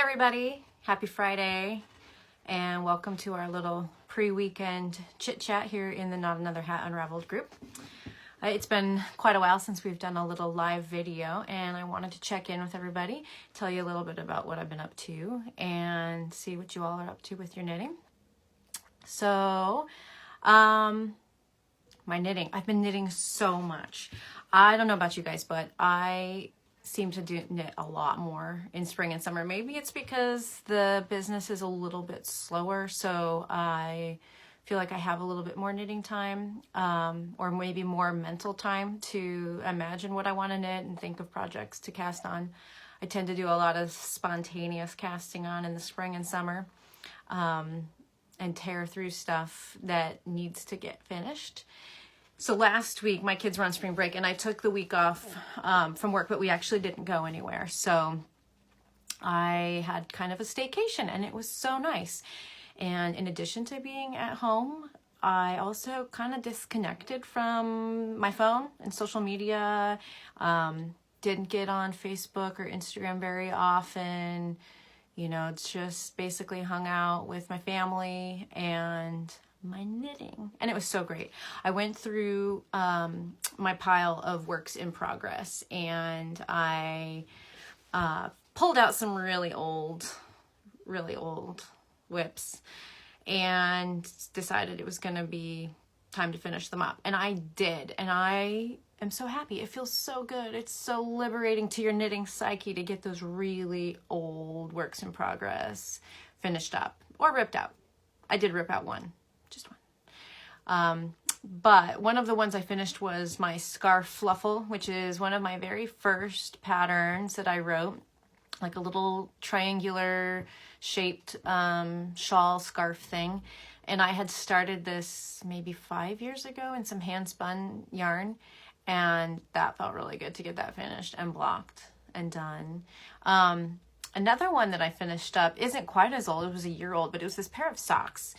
everybody, happy Friday, and welcome to our little pre-weekend chit-chat here in the Not Another Hat Unraveled group. It's been quite a while since we've done a little live video, and I wanted to check in with everybody, tell you a little bit about what I've been up to, and see what you all are up to with your knitting. So, my knitting. I've been knitting so much. I don't know about you guys, but I seem to knit a lot more in spring and summer. Maybe it's because the business is a little bit slower, so I feel like I have a little bit more knitting time, or maybe more mental time to imagine what I want to knit and think of projects to cast on. I tend to do a lot of spontaneous casting on in the spring and summer, and tear through stuff that needs to get finished. So last week, my kids were on spring break, and I took the week off from work, but we actually didn't go anywhere. So I had kind of a staycation, and it was so nice. And in addition to being at home, I also kind of disconnected from my phone and social media. Didn't get on Facebook or Instagram very often. You know, it's just basically hung out with my family and my knitting, and it was so great. I went through my pile of works in progress, and I pulled out some really old whips and decided it was going to be time to finish them up, and I did, and I am so happy. It feels so good. It's so liberating to your knitting psyche to get those really old works in progress finished up or ripped out. I did rip out one. Just one. But one of the ones I finished was my Scarf Fluffle, which is one of my very first patterns that I wrote, like a little triangular shaped shawl scarf thing. And I had started this maybe 5 years ago in some hand spun yarn, and that felt really good to get that finished and blocked and done. Another one that I finished up isn't quite as old. It was a year old, but it was this pair of socks.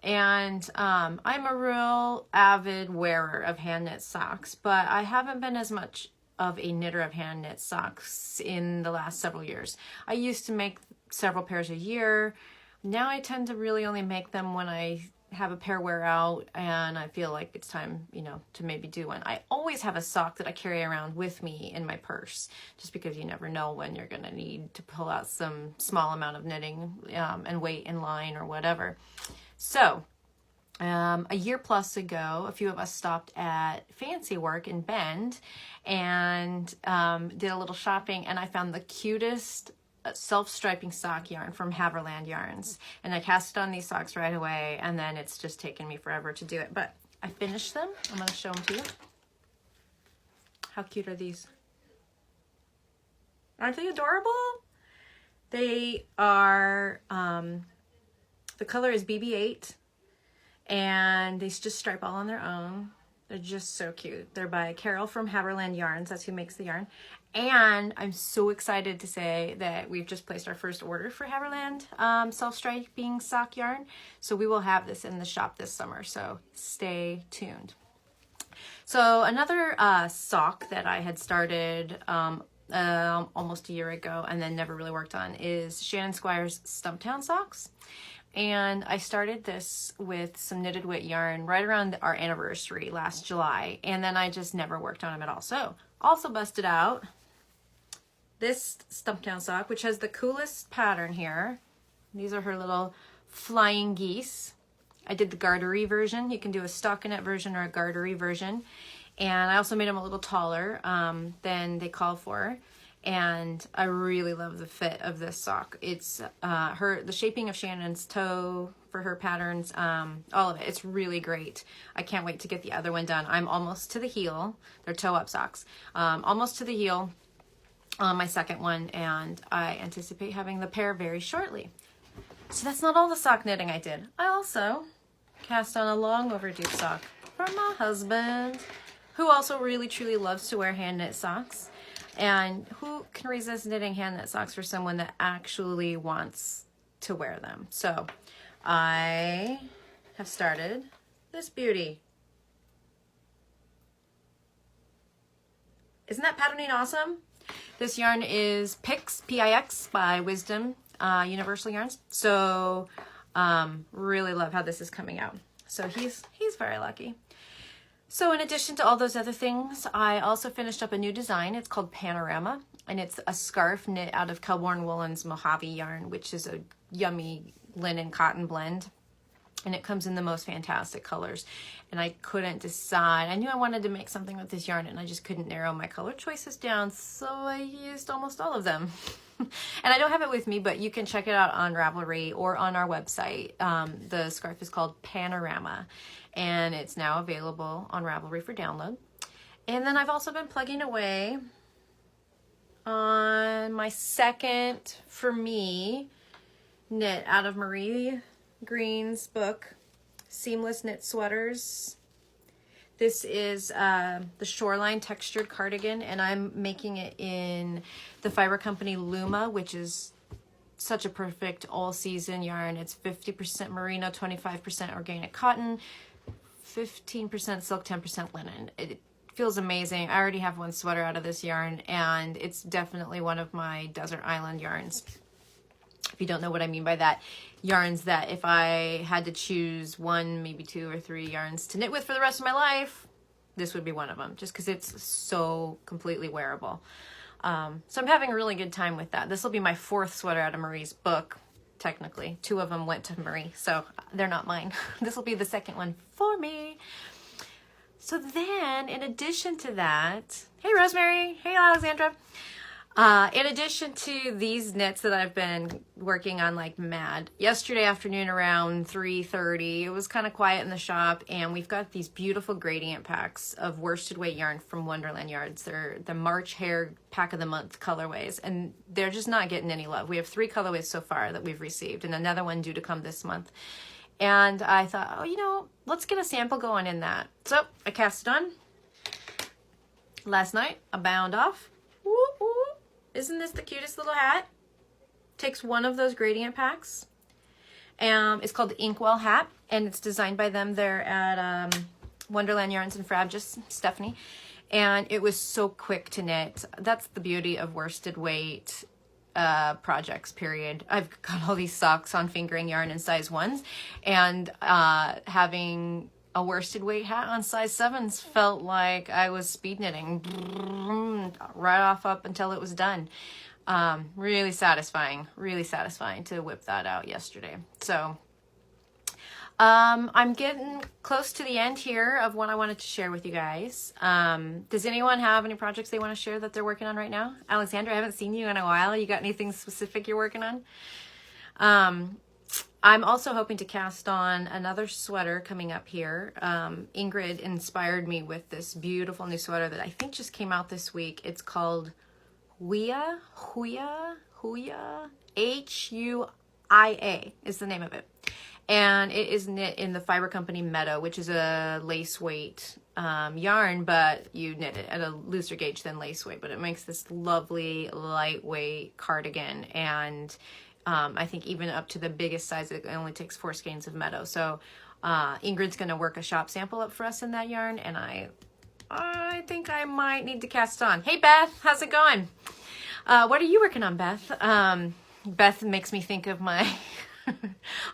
And I'm a real avid wearer of hand knit socks, but I haven't been as much of a knitter of hand knit socks in the last several years. I used to make several pairs a year. Now I tend to really only make them when I have a pair wear out and I feel like it's time, you know, to maybe do one. I always have a sock that I carry around with me in my purse, just because you never know when you're going to need to pull out some small amount of knitting and wait in line or whatever. So, a year plus ago, a few of us stopped at Fancy Work in Bend and did a little shopping, and I found the cutest self-striping sock yarn from Haverland Yarns. And I cast it on these socks right away, and then it's just taken me forever to do it. But I finished them. I'm going to show them to you. How cute are these? Aren't they adorable? They are... the color is BB8, and they just stripe all on their own. They're just so cute. They're by Carol from Haverland Yarns. That's who makes the yarn. And I'm so excited to say that we've just placed our first order for Haverland self-striping sock yarn. So we will have this in the shop this summer. So stay tuned. So another sock that I had started almost a year ago and then never really worked on is Shannon Squire's Stumptown socks. And I started this with some knitted wit yarn right around our anniversary last July, and then I just never worked on them at all. So also busted out this Stumptown sock, which has the coolest pattern here. These are her little flying geese. I did the gartery version. You can do a stockinette version or a gartery version. And I also made them a little taller than they call for. And I really love the fit of this sock. It's the shaping of Shannon's toe for her patterns, all of it. It's really great. I can't wait to get the other one done. I'm almost to the heel. They're toe-up socks. Almost to the heel on my second one, and I anticipate having the pair very shortly. So that's not all the sock knitting I did. I also cast on a long overdue sock from my husband, who also really truly loves to wear hand knit socks. And who can resist knitting hand knit socks for someone that actually wants to wear them? So I have started this beauty. Isn't that patterning awesome? This yarn is Pix, P-I-X, by Wisdom. Universal Yarns. So really love how this is coming out. So he's very lucky. So in addition to all those other things, I also finished up a new design. It's called Panorama, and it's a scarf knit out of Kelborn Woolen's Mojave yarn, which is a yummy linen cotton blend. And it comes in the most fantastic colors. And I couldn't decide. I knew I wanted to make something with this yarn, and I just couldn't narrow my color choices down, so I used almost all of them. And I don't have it with me, but you can check it out on Ravelry or on our website. The scarf is called Panorama, and it's now available on Ravelry for download. And then I've also been plugging away on my second, for me, knit out of Marie Green's book, Seamless Knit Sweaters. This is the Shoreline textured cardigan, and I'm making it in the fiber company Luma, which is such a perfect all-season yarn. It's 50% merino, 25% organic cotton, 15% silk, 10% linen. It feels amazing. I already have one sweater out of this yarn, and it's definitely one of my desert island yarns. If you don't know what I mean by that, yarns that if I had to choose one, maybe 2 or 3 yarns to knit with for the rest of my life, this would be one of them, just because it's so completely wearable. So I'm having a really good time with that. This will be my 4th sweater out of Marie's book, technically. 2 of them went to Marie, so they're not mine. This will be the 2nd one for me. So then, in addition to that, hey Rosemary, hey Alexandra. In addition to these knits that I've been working on like mad, yesterday afternoon around 3:30, it was kind of quiet in the shop, and we've got these beautiful gradient packs of worsted weight yarn from Wonderland Yards. They're the March Hare Pack of the Month colorways, and they're just not getting any love. We have 3 colorways so far that we've received, and another one due to come this month. And I thought, oh, you know, let's get a sample going in that. So I cast it on. Last night, I bound off. Woo, woo. Isn't this the cutest little hat? Takes one of those gradient packs. It's called the Inkwell Hat, and it's designed by them there at Wonderland Yarns in Frab, just Stephanie. And it was so quick to knit. That's the beauty of worsted weight projects, period. I've got all these socks on fingering yarn in size 1s, and having a worsted weight hat on size 7s felt like I was speed knitting right off up until it was done. Really satisfying to whip that out yesterday. So I'm getting close to the end here of what I wanted to share with you guys. Does anyone have any projects they want to share that they're working on right now? Alexandra, I haven't seen you in a while. You got anything specific you're working on? I'm also hoping to cast on another sweater coming up here. Ingrid inspired me with this beautiful new sweater that I think just came out this week. It's called Huia, Huia is the name of it. And it is knit in the fiber company Meadow, which is a lace weight yarn, but you knit it at a looser gauge than lace weight. But it makes this lovely lightweight cardigan, and I think even up to the biggest size, it only takes 4 skeins of Meadow. So Ingrid's going to work a shop sample up for us in that yarn, and I think I might need to cast on. Hey Beth, how's it going? What are you working on, Beth? Beth makes me think of my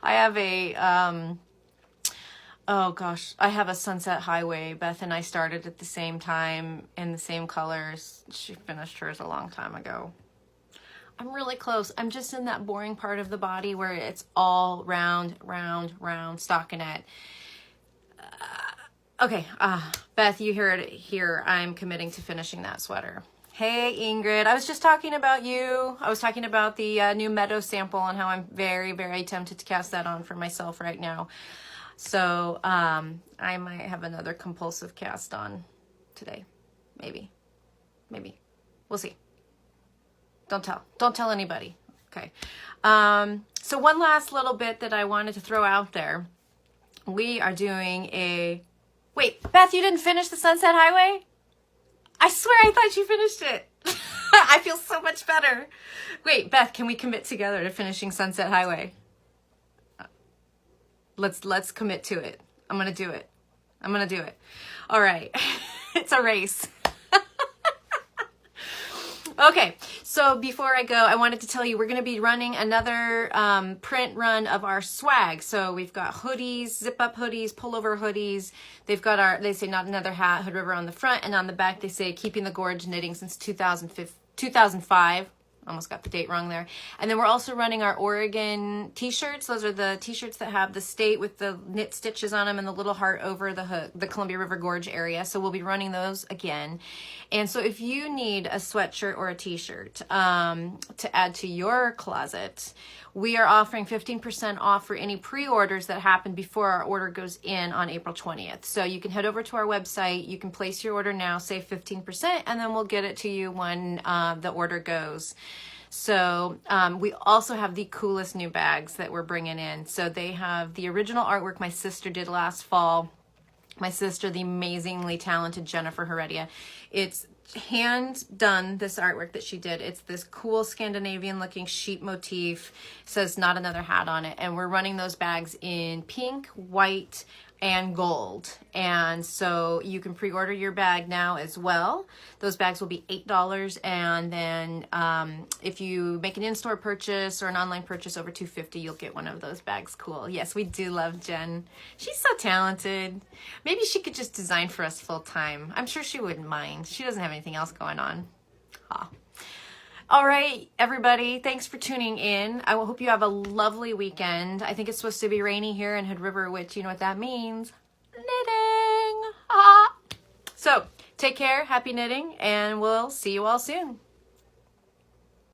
I have a oh gosh, I have a Sunset Highway. Beth and I started at the same time in the same colors. She finished hers a long time ago. I'm really close. I'm just in that boring part of the body where it's all round stockinette. Okay, Beth, you heard it here. I'm committing to finishing that sweater. Hey, Ingrid. I was just talking about you. I was talking about the new Meadow sample and how I'm very, very tempted to cast that on for myself right now. So I might have another compulsive cast on today. Maybe. We'll see. Don't tell anybody. Okay. So one last little bit that I wanted to throw out there. We are doing a... Wait, Beth, you didn't finish the Sunset Highway? I swear I thought you finished it. I feel so much better. Wait, Beth, can we commit together to finishing Sunset Highway? Let's commit to it. I'm going to do it. All right. It's a race. Okay, so before I go, I wanted to tell you we're going to be running another print run of our swag. So we've got hoodies, zip-up hoodies, pullover hoodies. They've got they say not another hat, Hood River on the front, and on the back they say keeping the gorge, knitting since 2005. Almost got the date wrong there. And then we're also running our Oregon t-shirts. Those are the t-shirts that have the state with the knit stitches on them and the little heart over the Columbia River Gorge area. So we'll be running those again. And so if you need a sweatshirt or a t-shirt to add to your closet, we are offering 15% off for any pre-orders that happen before our order goes in on April 20th. So you can head over to our website, you can place your order now, save 15%, and then we'll get it to you when the order goes. So we also have the coolest new bags that we're bringing in. So they have the original artwork my sister did last fall. My sister, the amazingly talented Jennifer Heredia. It's hand done, this artwork that she did. It's this cool Scandinavian looking sheep motif. It says not another hat on it. And we're running those bags in pink, white, and gold. And so you can pre-order your bag now as well. Those bags will be $8. And then if you make an in-store purchase or an online purchase over $2.50, you'll get one of those bags. Cool. Yes, we do love Jen. She's so talented. Maybe she could just design for us full time. I'm sure she wouldn't mind. She doesn't have anything else going on. Ah. All right, everybody, thanks for tuning in. I hope you have a lovely weekend. I think it's supposed to be rainy here in Hood River, which you know what that means. Knitting. Ah. So take care, happy knitting, and we'll see you all soon.